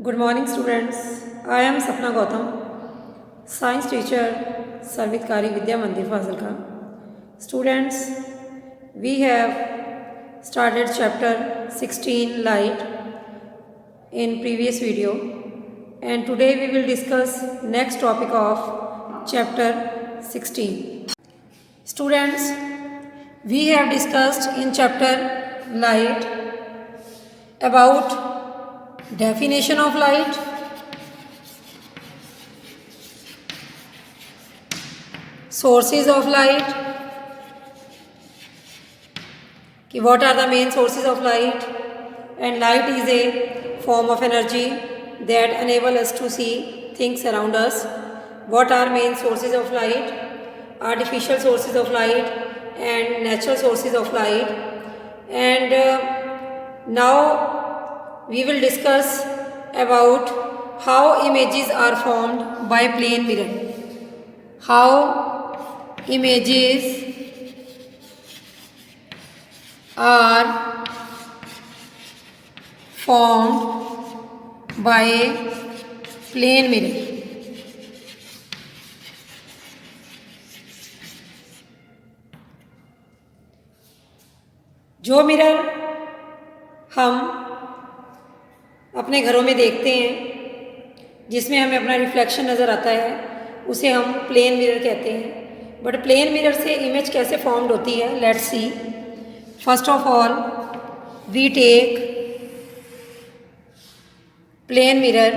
Good morning, students. I am Sapna Gautam, science teacher, Sarvitkari Vidya Mandir Fazilka. Students, we have started chapter 16 light in previous video, and today we will discuss next topic of chapter 16. Students, we have discussed in chapter light about definition of light, sources of light, what are the main sources of light, and light is a form of energy that enable us to see things around us. What are main sources of light, artificial sources of light and natural sources of light. And now we will discuss about how images are formed by plane mirror. How images are formed by plane mirror. जो mirror हम अपने घरों में देखते हैं, जिसमें हमें अपना रिफ्लेक्शन नज़र आता है, उसे हम प्लेन मिरर कहते हैं. बट प्लेन मिरर से इमेज कैसे फॉर्म्ड होती है, let's see. First of all we take plane mirror.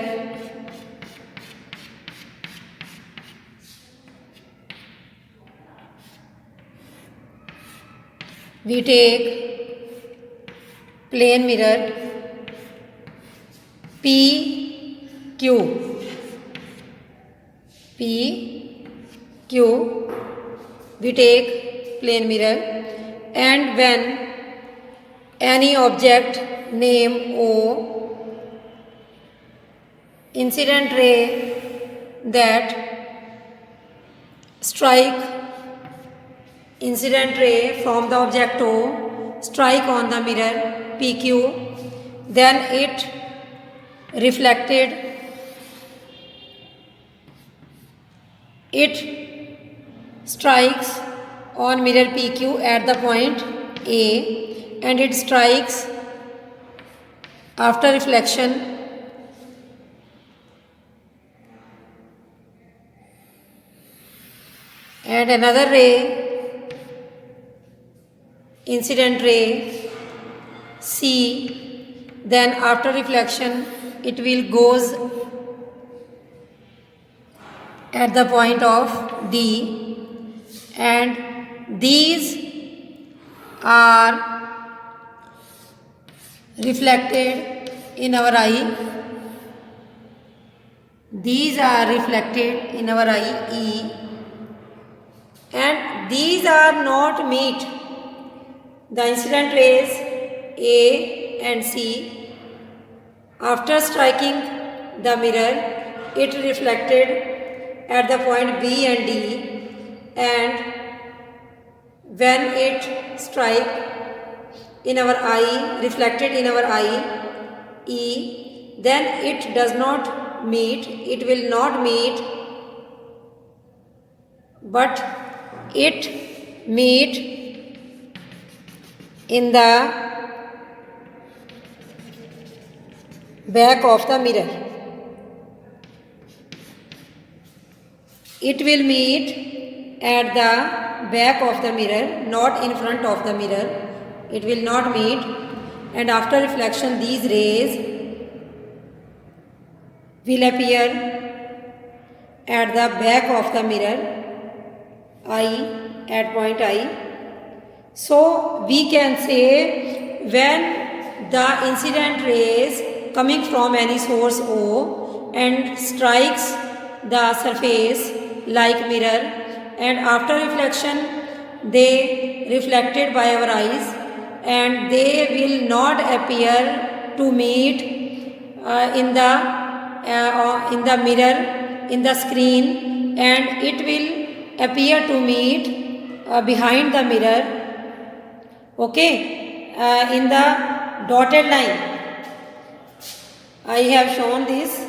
We take plane mirror PQ. We take plane mirror, and when any object name O, incident ray that strike incident ray from the object O strike on the mirror PQ, then it strikes on mirror PQ at the point A, and it strikes after reflection and another ray, incident ray C, then after reflection it will goes at the point of D, and these are reflected in our eye. These are reflected in our eye E, and these are not meet the incident rays A and C. After striking the mirror, it reflected at the point B and D, and when it strike in our eye, reflected in our eye E, then it does not meet, it will not meet, but it meet in the back of the mirror. It will meet at the back of the mirror, not in front of the mirror. It will not meet, and after reflection these rays will appear at the back of the mirror I, at point I. So we can say when the incident rays coming from any source O and strikes the surface like mirror, and after reflection they reflected by our eyes, and they will not appear to meet in the mirror, in the screen, and it will appear to meet behind the mirror, okay, in the dotted line. I have shown this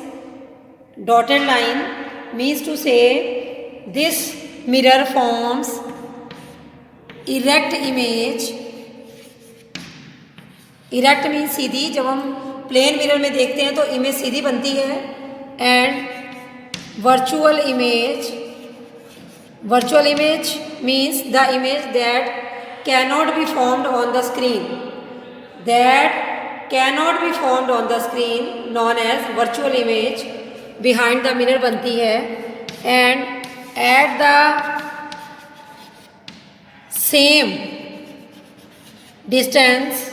dotted line means to say this mirror forms erect image. Erect means सीधी. जब हम plane mirror में देखते हैं तो image सीधी बनती है. And virtual image means the image that cannot be formed on the screen. Known as virtual image behind the mirror बनती है. And at the same distance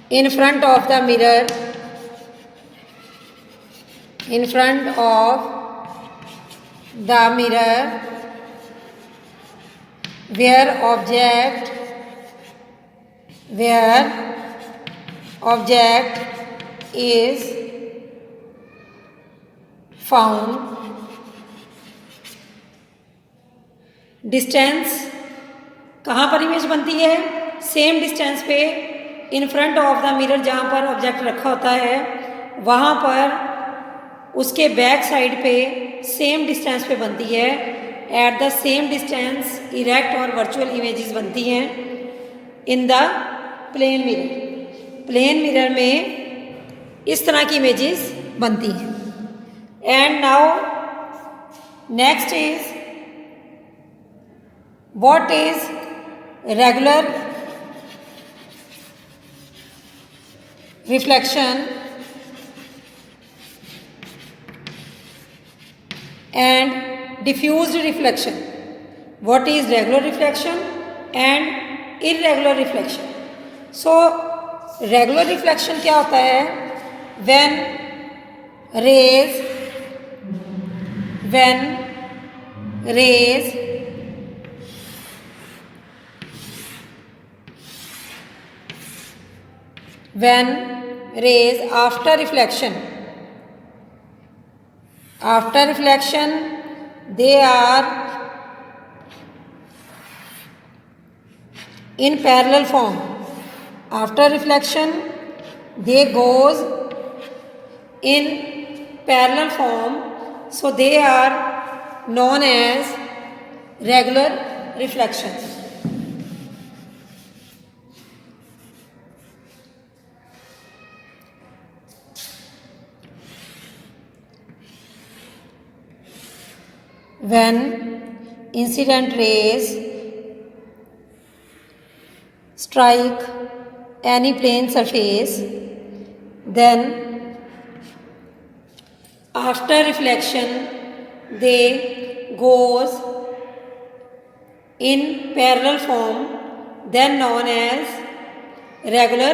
in front of the mirror, where object is found. Distance कहाँ पर image बनती है? Same distance पे in front of the mirror, जहाँ पर object रखा होता है वहाँ पर उसके बैक साइड पे सेम डिस्टेंस पे बनती है. At the same distance erect और वर्चुअल इमेजेस बनती हैं इन द प्लेन मिरर में इस तरह की इमेजेस बनती हैं. And now next is what is regular reflection and diffused reflection. What is regular reflection and irregular reflection? So regular reflection क्या होता है? when rays after reflection they are in parallel form. After reflection they goes in parallel form, so they are known as regular reflections. When incident rays strike any plane surface, then after reflection they goes in parallel form, then known as regular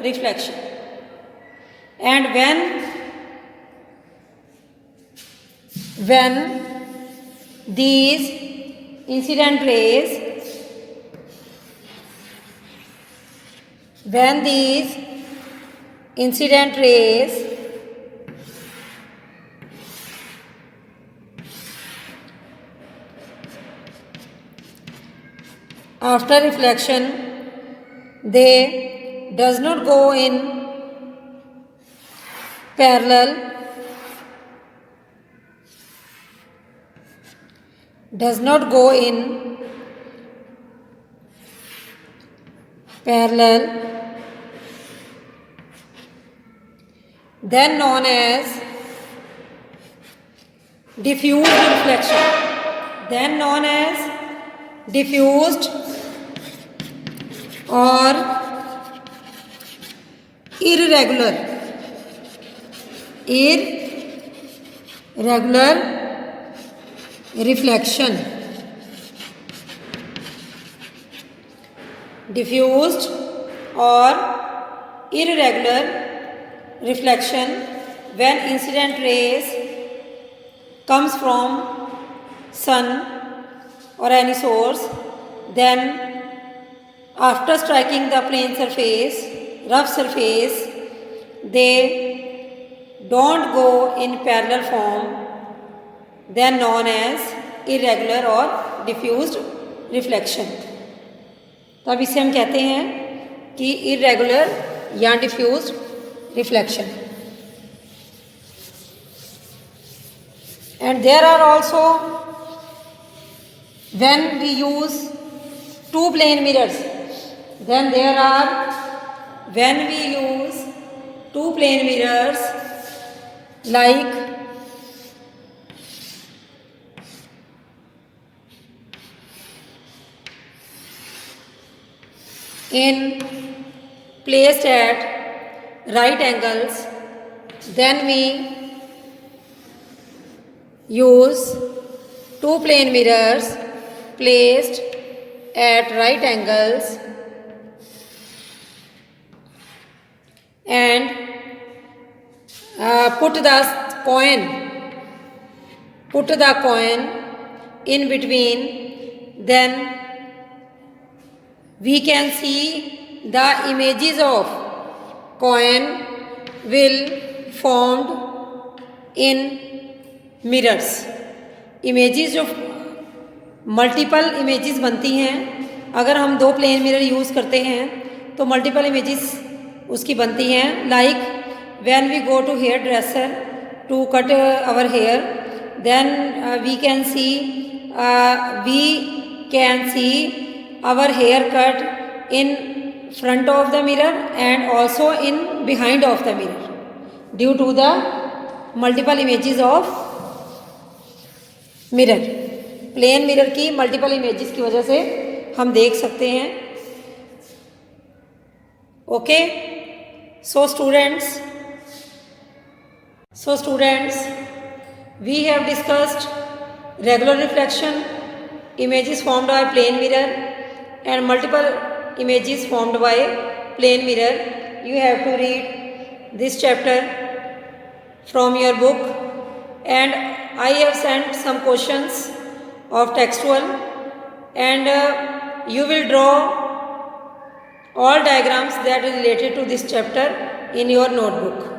reflection. And when these incident rays after reflection they does not go in parallel, then known as diffused reflection. Or irregular reflection. Diffused or irregular reflection when incident rays comes from sun or any source, then after striking the plane surface, rough surface, they don't go in parallel form, then known as irregular or diffused reflection. तो अब इसे हम कहते हैं कि irregular या diffuse reflection. And there are also, when we use two plane mirrors, then there are, when we use two plane mirrors like in placed at right angles, then we use two plane mirrors placed at right angles and put the coin in between, then we can see the images of coin will formed in mirrors. Images जो multiple images बनती हैं, अगर हम दो plane mirror use करते हैं तो multiple images उसकी बनती हैं. Like when we go to hairdresser to cut our hair, then we can see our haircut in front of the mirror and also in behind of the mirror due to the multiple images of mirror. Plane mirror की multiple images की वजह से हम देख सकते हैं. Okay, so students we have discussed regular reflection, images formed by plane mirror and multiple images formed by plane mirror. You have to read this chapter from your book, and I have sent some questions of textual, and you will draw all diagrams that are related to this chapter in your notebook.